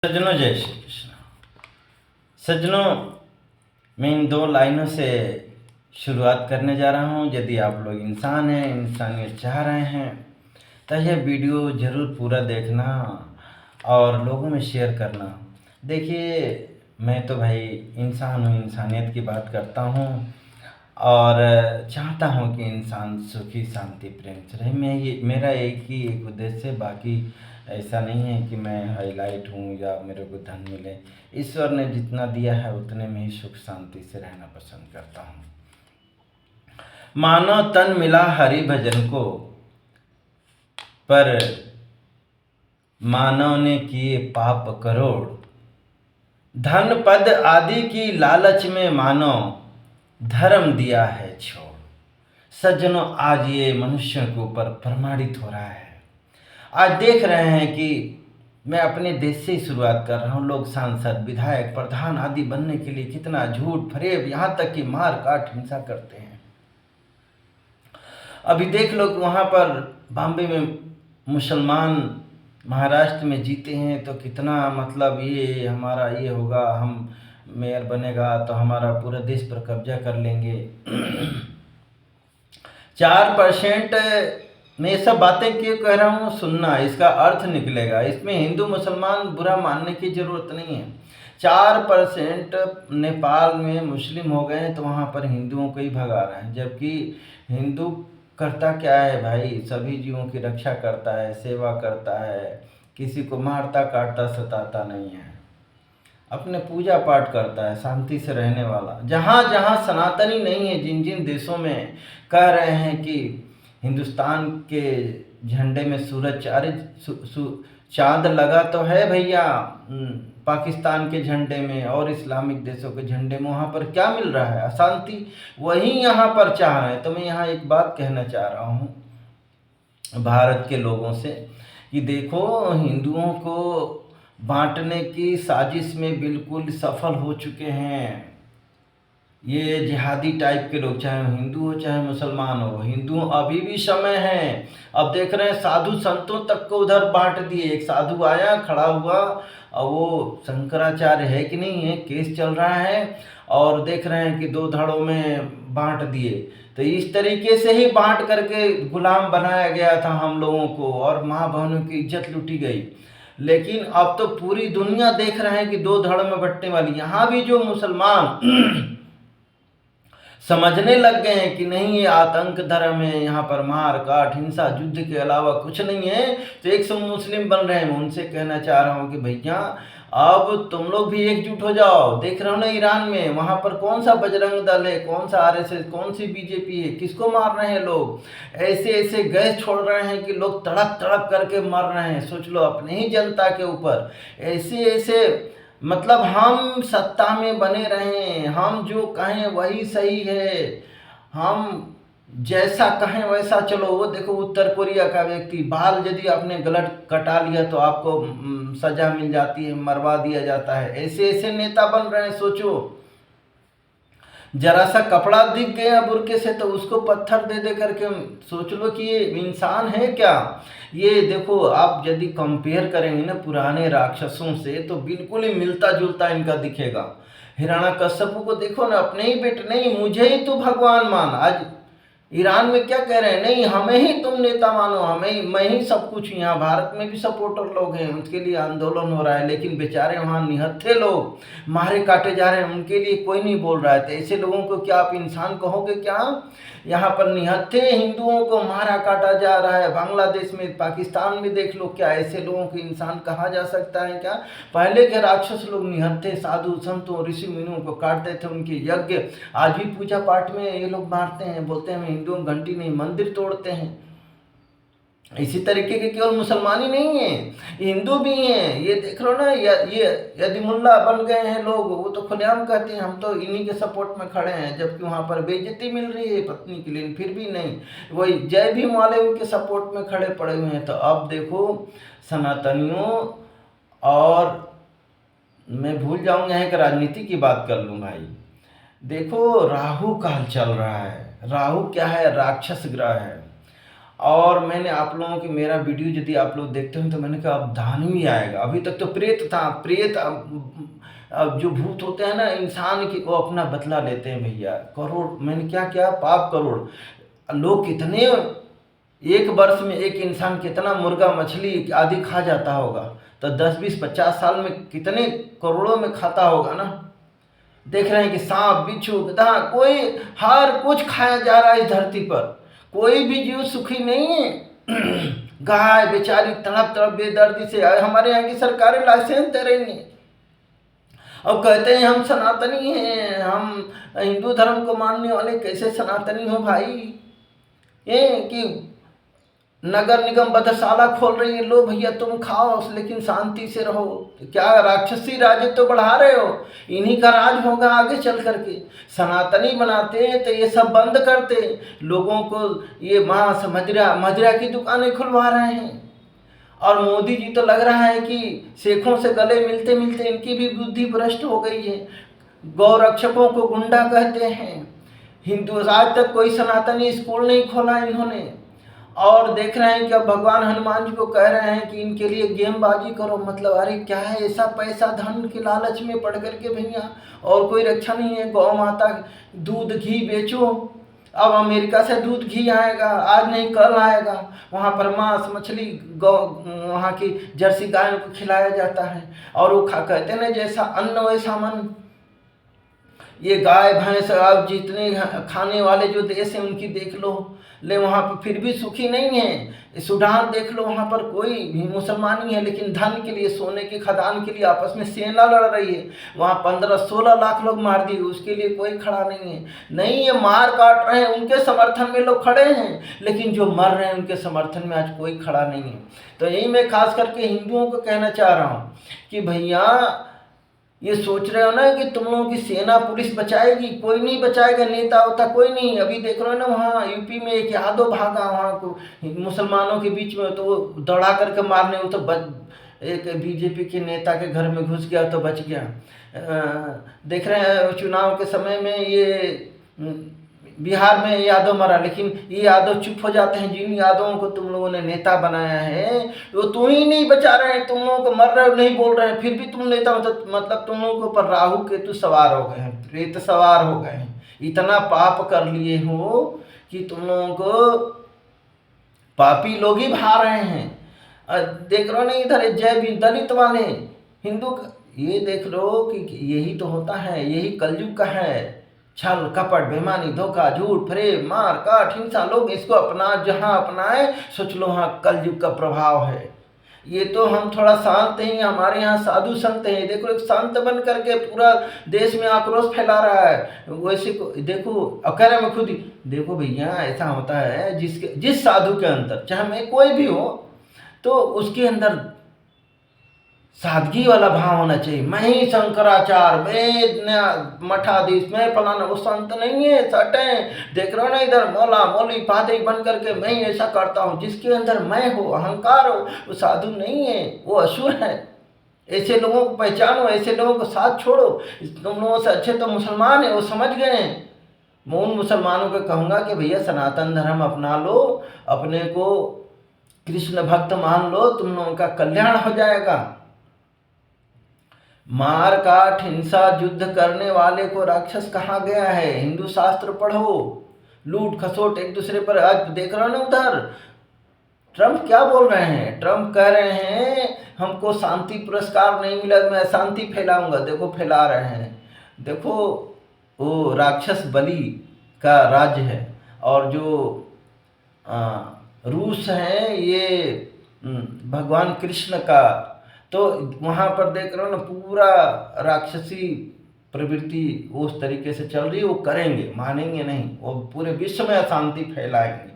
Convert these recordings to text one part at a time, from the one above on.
सज्जनों, जय श्री कृष्ण। सज्जनों, मैं इन दो लाइनों से शुरुआत करने जा रहा हूँ। यदि आप लोग इंसान हैं, इंसानियत चाह रहे हैं, तो यह वीडियो ज़रूर पूरा देखना और लोगों में शेयर करना। देखिए, मैं तो भाई इंसान हूँ, इंसानियत की बात करता हूँ और चाहता हूँ कि इंसान सुखी, शांति, प्रेम से रहे। मेरा एक उद्देश्य है, बाकी ऐसा नहीं है कि मैं हाईलाइट हूँ या मेरे को धन मिले। ईश्वर ने जितना दिया है उतने में ही सुख शांति से रहना पसंद करता हूँ। मानव तन मिला हरि भजन को, पर मानव ने किए पाप करोड़। धन पद आदि की लालच में मानव धर्म दिया है छोड़। सज्जनों, आज ये मनुष्यों के ऊपर प्रमाणित हो रहा है। आज देख रहे हैं कि मैं अपने देश से ही शुरुआत कर रहा हूँ। लोग सांसद, विधायक, प्रधान आदि बनने के लिए कितना झूठ, फरेब, यहाँ तक कि मार काट हिंसा करते हैं। अभी देख लो कि वहाँ पर बॉम्बे में मुसलमान महाराष्ट्र में जीते हैं तो कितना मतलब ये हमारा ये होगा, हम मेयर बनेगा तो हमारा पूरा देश पर कब्जा कर लेंगे। 4% मैं ये सब बातें क्यों कह रहा हूँ, सुनना, इसका अर्थ निकलेगा। इसमें हिंदू मुसलमान बुरा मानने की ज़रूरत नहीं है। 4% नेपाल में मुस्लिम हो गए हैं तो वहाँ पर हिंदुओं को ही भगा रहे हैं, जबकि हिंदू करता क्या है भाई? सभी जीवों की रक्षा करता है, सेवा करता है, किसी को मारता काटता सताता नहीं है, अपने पूजा पाठ करता है, शांति से रहने वाला। जहाँ जहाँ सनातनी नहीं है, जिन जिन देशों में कह रहे हैं कि हिंदुस्तान के झंडे में सूरज, अरे चांद लगा तो है भैया पाकिस्तान के झंडे में और इस्लामिक देशों के झंडे में। वहाँ पर क्या मिल रहा है? अशांति। वही यहाँ पर चाह रहे हैं। तो मैं यहाँ एक बात कहना चाह रहा हूँ भारत के लोगों से कि देखो, हिंदुओं को बांटने की साजिश में बिल्कुल सफल हो चुके हैं ये जिहादी टाइप के लोग, चाहे हिंदू हो चाहे मुसलमान हो। हिंदू अभी भी समय है। अब देख रहे हैं साधु संतों तक को उधर बांट दिए। एक साधु आया, खड़ा हुआ, और वो शंकराचार्य है कि नहीं है, केस चल रहा है, और देख रहे हैं कि 2 धड़ों में बांट दिए। तो इस तरीके से ही बांट करके गुलाम बनाया गया था हम लोगों को, और माँ बहनों की इज्जत लूटी गई। लेकिन अब तो पूरी दुनिया देख रहे हैं कि 2 धड़ों में बंटने वाली। यहाँ भी जो मुसलमान समझने लग गए हैं कि नहीं, ये आतंक धर्म है, यहाँ पर मार काट, हिंसा, युद्ध के अलावा कुछ नहीं है, तो 100 मुस्लिम बन रहे हैं। मैं उनसे कहना चाह रहा हूँ कि भैया, अब तुम लोग भी एकजुट हो जाओ। देख रहे हो ना ईरान में, वहाँ पर कौन सा बजरंग दल है, कौन सा आरएसएस, कौन सी बीजेपी है, किसको मार रहे हैं लोग। ऐसे ऐसे गैस छोड़ रहे हैं कि लोग तड़प तड़प करके मर रहे हैं। सोच लो, अपने ही जनता के ऊपर ऐसे ऐसे, मतलब हम सत्ता में बने रहें, हम जो कहें वही सही है, हम जैसा कहें वैसा चलो। वो देखो, उत्तर कोरिया का व्यक्ति, बाल यदि आपने गलत कटा लिया तो आपको सजा मिल जाती है, मरवा दिया जाता है। ऐसे ऐसे नेता बन रहे हैं। सोचो, जरा सा कपड़ा दिख गया बुरके से तो उसको पत्थर दे दे करके, सोच लो कि ये इंसान है क्या? ये देखो, आप यदि कंपेयर करेंगे ना पुराने राक्षसों से तो बिल्कुल ही मिलता जुलता इनका दिखेगा। हिरण्यकश्यप को देखो ना, अपने ही बेटे, नहीं मुझे ही तो भगवान मान। आज ईरान में क्या कह रहे हैं, नहीं हमें ही तुम नेता मानो, मैं ही सब कुछ। यहाँ भारत में भी सपोर्टर लोग हैं, उनके लिए आंदोलन हो रहा है, लेकिन बेचारे वहाँ निहत्थे लोग मारे काटे जा रहे हैं, उनके लिए कोई नहीं बोल रहा है। तो ऐसे लोगों को क्या आप इंसान कहोगे क्या? यहाँ पर निहत्थे हिंदुओं को मारा काटा जा रहा है। बांग्लादेश में, पाकिस्तान में देख लो, क्या ऐसे लोगों को इंसान कहा जा सकता है क्या? पहले के राक्षस लोग निहत्थे साधु संतों ऋषि मुनियों को काटते थे, उनके यज्ञ। आज भी पूजा पाठ में ये लोग मारते हैं, बोलते हैं हिंदुओं घंटी नहीं, मंदिर तोड़ते हैं। इसी तरीके के केवल मुसलमान ही नहीं है, हिंदू भी हैं। ये देख लो ना, ये यदि मुल्ला बन गए हैं लोग, वो तो खुलेआम कहते हैं हम तो इन्हीं के सपोर्ट में खड़े हैं, जबकि वहाँ पर बेइज्जती मिल रही है पत्नी के लिए, फिर भी नहीं। वही जय भीम वाले उनके सपोर्ट में खड़े पड़े हुए हैं। तो अब देखो सनातनियों, और मैं भूल जाऊँगा यहाँ कि राजनीति की बात कर लूँ भाई। देखो, राहु काल चल रहा है। राहु क्या है? राक्षस ग्रह है। और मैंने आप लोगों की मेरा वीडियो यदि आप लोग देखते हो तो मैंने कहा अब धान भी आएगा। अभी तक तो प्रेत था, प्रेत अब जो भूत होते हैं ना इंसान की, वो अपना बदला लेते हैं भैया। करोड़ मैंने क्या किया, पाप करोड़। लोग कितने, एक वर्ष में एक इंसान कितना मुर्गा मछली आदि खा जाता होगा, तो 10 20 50 साल में कितने करोड़ों में खाता होगा ना। देख रहे हैं कि सांप बिच्छू गधा कोई हर कुछ खाया जा रहा है इस धरती पर, कोई भी जीव सुखी नहीं है। गाय बेचारी तड़प तड़प बेदर्दी से, हमारे यहाँ की सरकारें लाइसेंस दे रही हैं। अब कहते हैं हम सनातनी हैं, हम हिंदू धर्म को मानने वाले। कैसे सनातनी हो भाई? ये कि नगर निगम बधशाला खोल रही है, लो भैया तुम खाओ लेकिन शांति से रहो। क्या राक्षसी राज तो बढ़ा रहे हो? इन्हीं का राज होगा आगे चल करके। सनातनी बनाते तो ये सब बंद करते, लोगों को ये मांस मदिरा की दुकानें खुलवा रहे हैं। और मोदी जी तो लग रहा है कि शेखों से गले मिलते मिलते इनकी भी बुद्धि भ्रष्ट हो गई है। गौरक्षकों को गुंडा कहते हैं। हिंदू आज तक कोई सनातनी स्कूल नहीं खोला इन्होंने। और देख रहे हैं कि अब भगवान हनुमान जी को कह रहे हैं कि इनके लिए गेमबाजी करो। मतलब अरे क्या है, ऐसा पैसा धन के लालच में पड़ करके भैया, और कोई रक्षा नहीं है। गौ माता दूध घी बेचो। अब अमेरिका से दूध घी आएगा, आज नहीं कल आएगा। वहाँ पर मांस मछली गौ वहाँ की जर्सी गायों को खिलाया जाता है। और वो कहते ना जैसा अन्न वैसा मन। ये गाय भैंस अब जितने खाने वाले जो देश हैं उनकी देख लो, ले वहाँ पर फिर भी सुखी नहीं है। सूडान देख लो, वहाँ पर कोई भी मुसलमान ही है, लेकिन धन के लिए सोने की खदान के लिए आपस में सेना लड़ रही है। वहाँ 15-16 लाख लोग मार दिए, उसके लिए कोई खड़ा नहीं है। नहीं, ये मार काट रहे हैं, उनके समर्थन में लोग खड़े हैं, लेकिन जो मर रहे हैं उनके समर्थन में आज कोई खड़ा नहीं है। तो यही मैं खास करके हिंदुओं को कहना चाह रहा हूँ कि भैया ये सोच रहे हो ना कि तुम लोगों की सेना पुलिस बचाएगी, कोई नहीं बचाएगा। नेता होता कोई नहीं। अभी देख रहे हो ना वहाँ यूपी में एक यादव भागा वहाँ को मुसलमानों के बीच में, तो वो दौड़ा करके मारने, वो तो एक बीजेपी के नेता के घर में घुस गया तो बच गया। देख रहे हैं चुनाव के समय में ये बिहार में यादव मरा, लेकिन ये यादव चुप हो जाते हैं। जिन यादवों को तुम लोगों ने नेता बनाया है वो तुम ही नहीं बचा रहे हैं, तुम लोगों को मर रहे हो नहीं बोल रहे हैं, फिर भी तुम नेता मतलब तुम लोगों के ऊपर राहु केतु सवार हो गए हैं, प्रेत सवार हो गए हैं। इतना पाप कर लिए हो कि तुम लोगों को पापी लोग ही भा रहे हैं। देख रहे हो ना इधर जय भी दलित वाले हिंदू, ये देख लो कि यही तो होता है, यही कलयुग का है। छल कपट बेईमानी धोखा झूठ प्रेम मार काट हिंसा, लोग इसको अपना जहाँ अपनाए सोच लो हाँ कलयुग का प्रभाव है। ये तो हम थोड़ा शांत हैं, हमारे यहाँ साधु संत हैं। देखो एक संत बन करके पूरा देश में आक्रोश फैला रहा है। वैसे को देखो अकेले में खुद ही देखो भैया, ऐसा होता है जिस साधु के अंदर, चाहे मैं कोई भी हो, तो उसके अंदर सादगी वाला भाव होना चाहिए। मैं ही शंकराचार्य, मैं मठाधीश, मैं फलाना, वो संत नहीं है। सटे देख रहे हो ना इधर मौला मौली पादरी बन करके मैं ही ऐसा करता हूँ। जिसके अंदर मैं हो, अहंकार हो, वो साधु नहीं है, वो असुर है। ऐसे लोगों को पहचानो, ऐसे लोगों को साथ छोड़ो। तुम लोगों से अच्छे तो मुसलमान है, वो समझ गए हैं। मैं उन मुसलमानों को कहूँगा कि भैया सनातन धर्म अपना लो, अपने को कृष्ण भक्त मान लो, तुम लोगों का कल्याण हो जाएगा। मार काट हिंसा युद्ध करने वाले को राक्षस कहा गया है? हिंदू शास्त्र पढ़ो। लूट खसोट एक दूसरे पर, आज देख रहे हो ना उधर ट्रम्प क्या बोल रहे हैं? ट्रम्प कह रहे हैं हमको शांति पुरस्कार नहीं मिला, मैं शांति फैलाऊंगा। देखो फैला रहे हैं। देखो वो राक्षस बलि का राज्य है, और जो रूस है ये भगवान कृष्ण का। तो वहाँ पर देख रहे हो ना पूरा राक्षसी प्रवृत्ति उस तरीके से चल रही है। वो करेंगे, मानेंगे नहीं, वो पूरे विश्व में अशांति फैलाएंगे।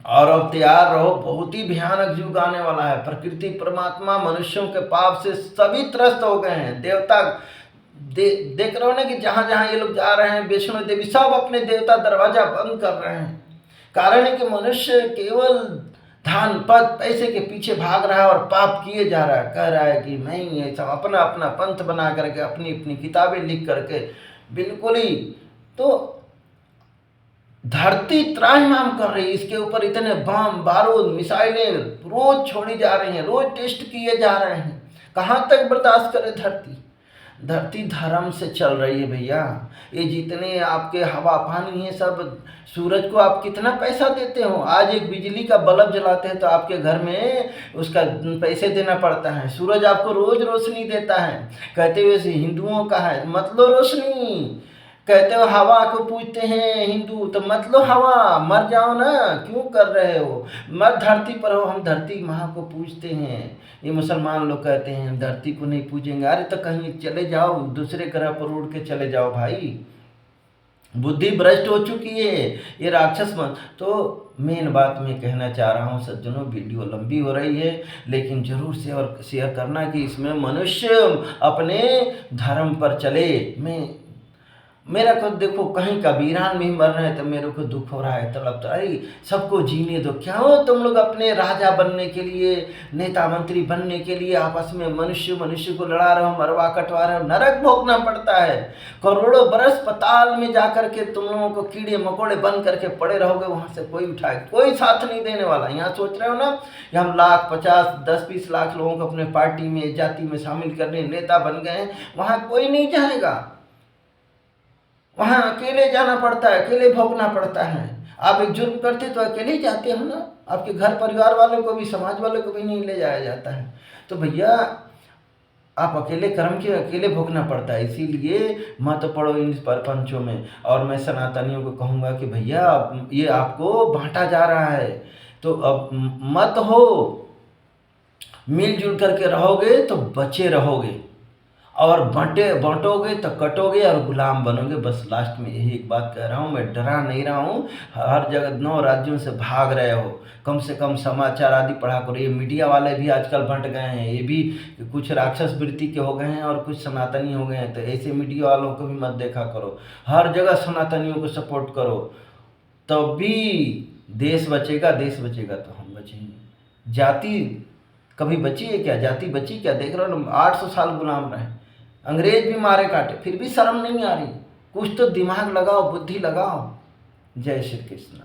और अब तैयार रहो, बहुत ही भयानक युग आने वाला है। प्रकृति परमात्मा मनुष्यों के पाप से सभी त्रस्त हो गए हैं। देवता देख रहे हो ना कि जहाँ जहाँ ये लोग जा रहे हैं, वैष्णो देवी सब अपने देवता दरवाजा बंद कर रहे हैं। कारण है कि मनुष्य केवल धन पद पैसे के पीछे भाग रहा है और पाप किए जा रहा है। कह रहा है कि मैं ये सब अपना अपना पंथ बना करके, अपनी अपनी किताबें लिख करके, बिल्कुल ही। तो धरती त्राहिमाम कर रही है, इसके ऊपर इतने बम बारूद मिसाइलें रोज छोड़ी जा रही हैं, रोज टेस्ट किए जा रहे हैं। कहाँ तक बर्दाश्त करे धरती? धरती धर्म से चल रही है भैया। ये जितने आपके हवा पानी है सब, सूरज को आप कितना पैसा देते हो? आज एक बिजली का बल्ब जलाते हैं तो आपके घर में उसका पैसे देना पड़ता है। सूरज आपको रोज रोशनी देता है। कहते हुए हिंदुओं का है मत लो रोशनी, कहते हो हवा को पूजते हैं हिंदू, तो मत लो हवा, मर जाओ ना, क्यों कर रहे हो? मत धरती पर हो, हम धरती माँ को पूजते हैं। ये मुसलमान लोग कहते हैं हम धरती को नहीं पूजेंगे। अरे तो कहीं चले जाओ, दूसरे ग्रह पर उड़ के चले जाओ भाई, बुद्धि भ्रष्ट हो चुकी है ये राक्षस मन। तो मेन बात मैं कहना चाह रहा हूँ सज्जनों, वीडियो लंबी हो रही है लेकिन जरूर शेयर करना कि इसमें मनुष्य अपने धर्म पर चले। मेरा को देखो कहीं कबीरान में ही मर रहे हैं तो मेरे को दुख हो रहा है, तड़प तो अरे सबको जीने दो। क्या हो तुम लोग अपने राजा बनने के लिए, नेता मंत्री बनने के लिए आपस में मनुष्य को लड़ा रहे हो, मरवा कटवा रहे हो, नरक भोगना पड़ता है। करोड़ों बरस पताल में जाकर के तुम लोगों को कीड़े मकोड़े बन करके पड़े रहोगे, वहां से कोई उठाए, कोई साथ नहीं देने वाला। यहाँ सोच रहे हो ना कि हम लाख 50 10 20 लाख लोगों को अपने पार्टी में जाति में शामिल करने नेता बन गए हैं, वहां कोई नहीं जाएगा। वहां अकेले जाना पड़ता है, अकेले भोगना पड़ता है। आप एक जुर्म करते तो अकेले ही जाते हो ना, आपके घर परिवार वालों को भी, समाज वालों को भी नहीं ले जाया जाता है। तो भैया आप अकेले कर्म के अकेले भोगना पड़ता है, इसीलिए मत पड़ो इन परपंचों में। और मैं सनातनियों को कहूँगा कि भैया ये आपको बांटा जा रहा है तो अब मत हो, मिलजुल करके रहोगे तो बचे रहोगे, और बांटोगे तो कटोगे और गुलाम बनोगे। बस लास्ट में यही एक बात कह रहा हूँ, मैं डरा नहीं रहा हूँ। हर जगह 9 राज्यों से भाग रहे हो, कम से कम समाचार आदि पढ़ा करो। ये मीडिया वाले भी आजकल बंट गए हैं, ये भी कुछ राक्षस वृत्ति के हो गए हैं और कुछ सनातनी हो गए हैं। तो ऐसे मीडिया वालों को भी मत देखा करो, हर जगह सनातनियों को सपोर्ट करो, तभी देश बचेगा। देश बचेगा तो हम बचेंगे। जाति कभी बची है क्या? जाति बची क्या? देख रहे हो ना, 800 साल गुलाम रहे, अंग्रेज भी मारे काटे, फिर भी शर्म नहीं आ रही। कुछ तो दिमाग लगाओ, बुद्धि लगाओ। जय श्री कृष्ण।